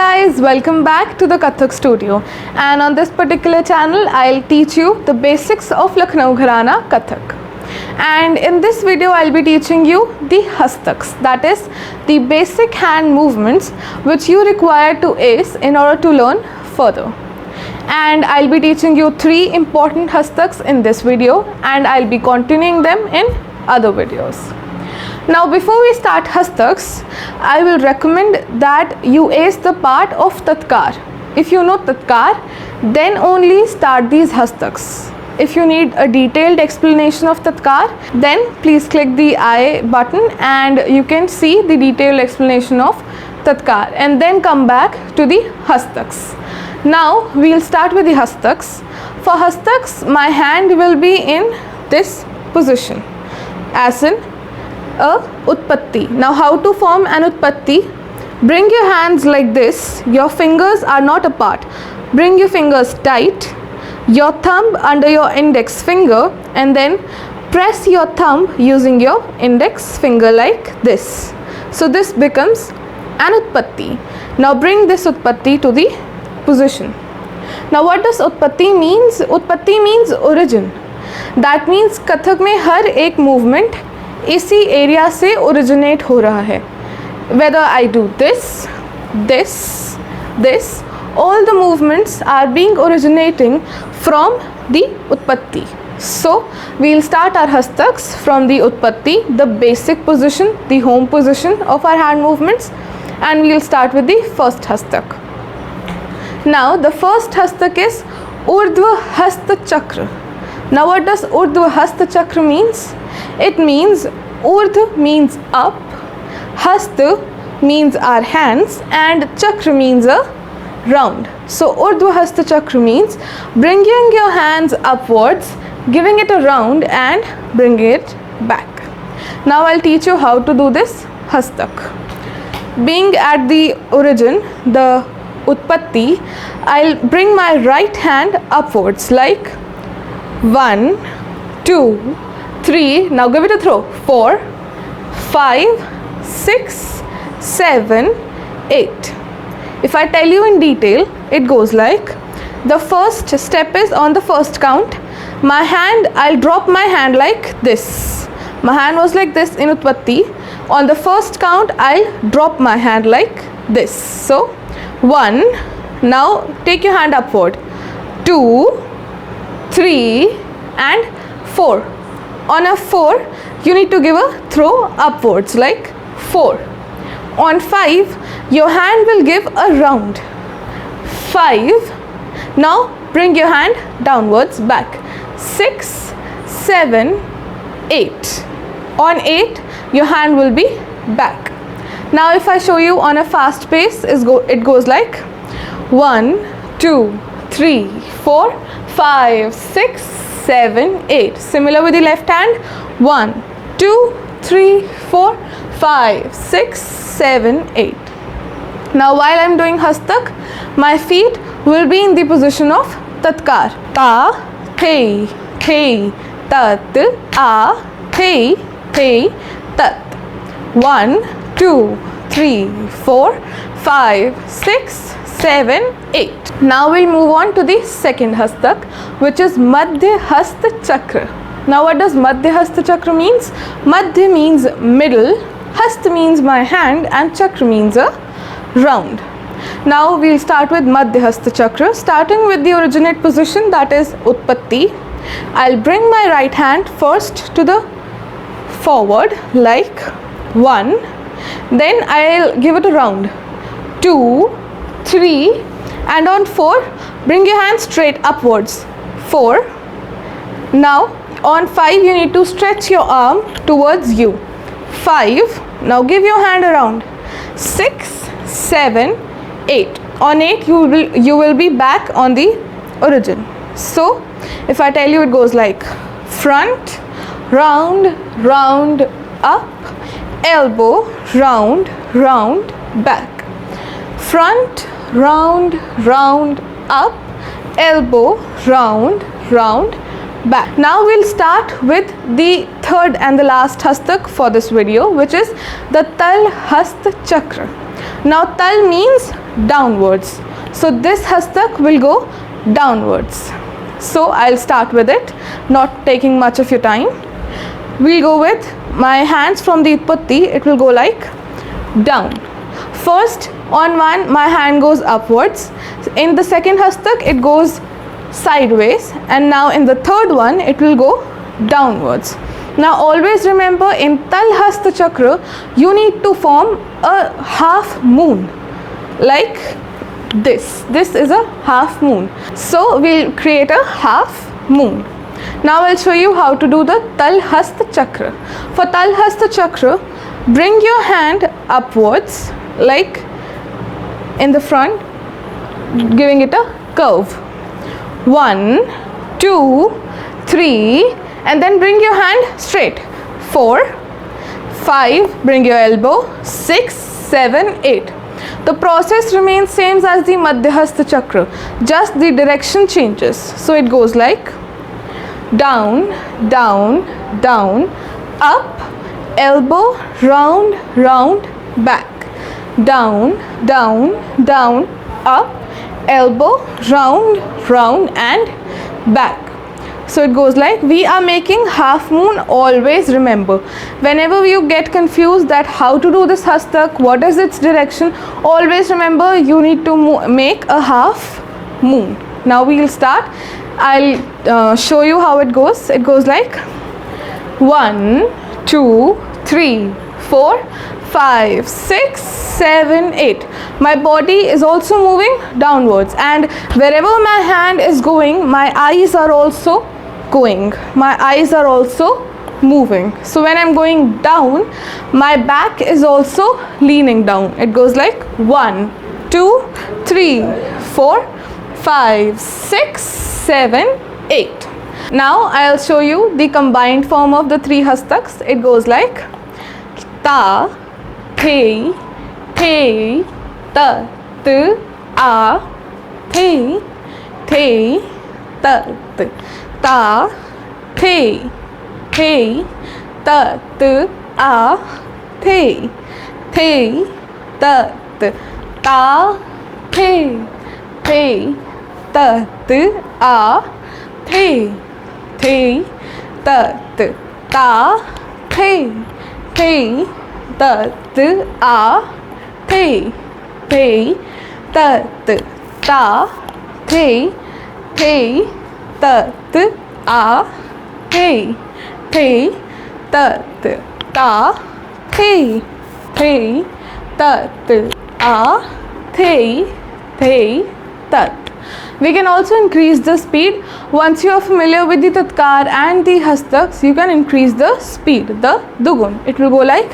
guys, welcome back to the KATHAK Studio, and on this particular channel I'll teach you the basics of Lucknow Gharana Kathak. And in this video I'll be teaching you the hastaks, that is the basic hand movements which you require to ace in order to learn further. And I'll be teaching you 3 important hastaks in this video, and I'll be continuing them in other videos. Now before we start hastaks, I will recommend that you ace the part of tatkar. If you know tatkar, then only start these hastaks. If you need a detailed explanation of tatkar, then please click the I button and you can see the detailed explanation of tatkar, and then come back to the hastaks. Now we'll start with the hastaks. For hastaks, my hand will be in this position as in a utpatti. Now how to form an utpatti? Bring your hands like this. Your fingers are not apart. Bring your fingers tight. Your thumb under your index finger, and then press your thumb using your index finger like this. So this becomes an utpatti. Now bring this utpatti to the position. Now what does utpatti means? Utpatti means origin. That means Kathak में हर एक movement इसी area से originate हो रहा है. Whether I do this, this, this, all the movements are being originating from the utpatti. So we'll start our hastaks from the utpatti, the basic position, the home position of our hand movements, and we'll start with the first hastak. Now the first hastak is URTHVA CHAKRA. Now what does URTHVA CHAKRA means? It means URTH means up, HAST means our hands, and CHAKRA means a round. So URTHVA CHAKRA means bringing your hands upwards, giving it a round and bringing it back. Now I'll teach you how to do this hastak. Being at the origin, the utpatti, I'll bring my right hand upwards like 1, 2, 3, now give it a throw, 4, 5, 6, 7, 8. If I tell you in detail, it goes like, the first step is on the first count, my hand, I'll drop my hand like this. My hand was like this in utpatti. On the first count, I'll drop my hand like this. So 1, now take your hand upward, 2, 3 and 4. On a 4, you need to give a throw upwards like 4. On 5, your hand will give a round. 5. Now bring your hand downwards back. 6, 7, 8. On 8, your hand will be back. Now if I show you on a fast pace, it goes like 1, 2, 3, 4, 5, 6, 7, 8. Similar with the left hand. 1, 2, 3, 4, 5, 6, 7, 8. Now while I am doing hastak, my feet will be in the position of tatkar. Ta, the, tat, a, the, tat. 1, 2, 3, 4, 5, 6, 7, 8. Now we'll move on to the second hastak, which is Madhya Hast Chakra. Now what does Madhya Hast Chakra means? Madhya means middle, Hast means my hand, and Chakra means a round. Now we'll start with Madhya Hast Chakra, starting with the originate position, that is utpatti. I'll bring my right hand first to the forward like 1, then I'll give it a round, 2, 3, and on 4, bring your hand straight upwards, 4. Now on 5, you need to stretch your arm towards you, 5. Now give your hand around, 6, 7, 8. On 8, you will be back on the origin. So if I tell you, it goes like front, round, round, up, elbow, round, round, back. Front, round, round, up, elbow, round, round, back. Now we'll start with the third and the last hastak for this video, which is the Tal Hast Chakra. Now Tal means downwards. So this hastak will go downwards. So I'll start with it, not taking much of your time. We'll go with my hands from the utpatti. It will go like down. First on one, my hand goes upwards. In the second hastak, it goes sideways, and now in the third one, it will go downwards. Now always remember, in Talhasta Chakra, you need to form a half moon like this. This is a half moon. So we'll create a half moon. Now I'll show you how to do the Talhasta Chakra. For Talhasta Chakra, bring your hand upwards like in the front, giving it a curve. 1, 2, 3, and then bring your hand straight. 4, 5, bring your elbow. 6, 7, 8. The process remains same as the Madhyahasta Chakra, just the direction changes. So it goes like down, down, down, up, elbow, round, round, back. Down, down, down, up, elbow, round, round, and back. So it goes like, we are making half moon. Always remember, whenever you get confused that how to do this hastak, what is its direction, always remember you need to make a half moon. Now we will start. I'll show you how it goes. It goes like 1, 2, 3, 4, 5, 6, 7, 8. My body is also moving downwards, and wherever my hand is going, my eyes are also going. My eyes are also moving. So when I'm going down, my back is also leaning down. It goes like 1, 2, 3, 4, 5, 6, 7, 8. Now I'll show you the combined form of the three hastaks. It goes like ta, the, ta, t, a, the, ta, t. Ta, the, ta, t, a, the, ta, t. Ta, the, ta, t, a, the, ta, t. Ta, the, ta, t, a, the, ta, t. Ta, the, ta, t, a, the, ta, t. Ta, the, ta, t, a, the, tat. We can also increase the speed. Once you are familiar with the tatkar and the hastaks, you can increase the speed, the dugun. It will go like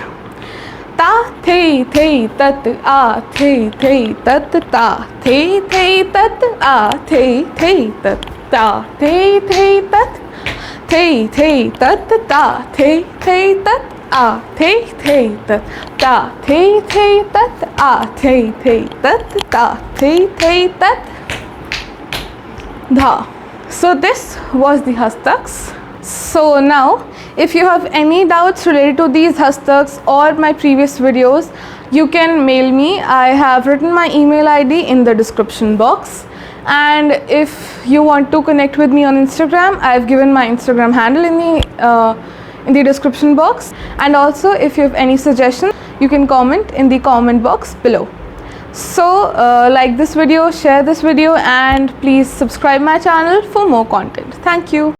ta, the, tat, a, the, tat, ta, the, tat, a, the, tat, ta, the, tat, the, tat, ta, the, tat, a, the, tat, ta, the, tat, a, the, tat, ta, the, tat, dha. So this was the hastaks. So now if you have any doubts related to these hastaks or my previous videos, you can mail me. I have written my email ID in the description box. And if you want to connect with me on Instagram, I have given my Instagram handle in the description box. And also if you have any suggestions, you can comment in the comment box below. So like this video, share this video, and please subscribe my channel for more content. Thank you.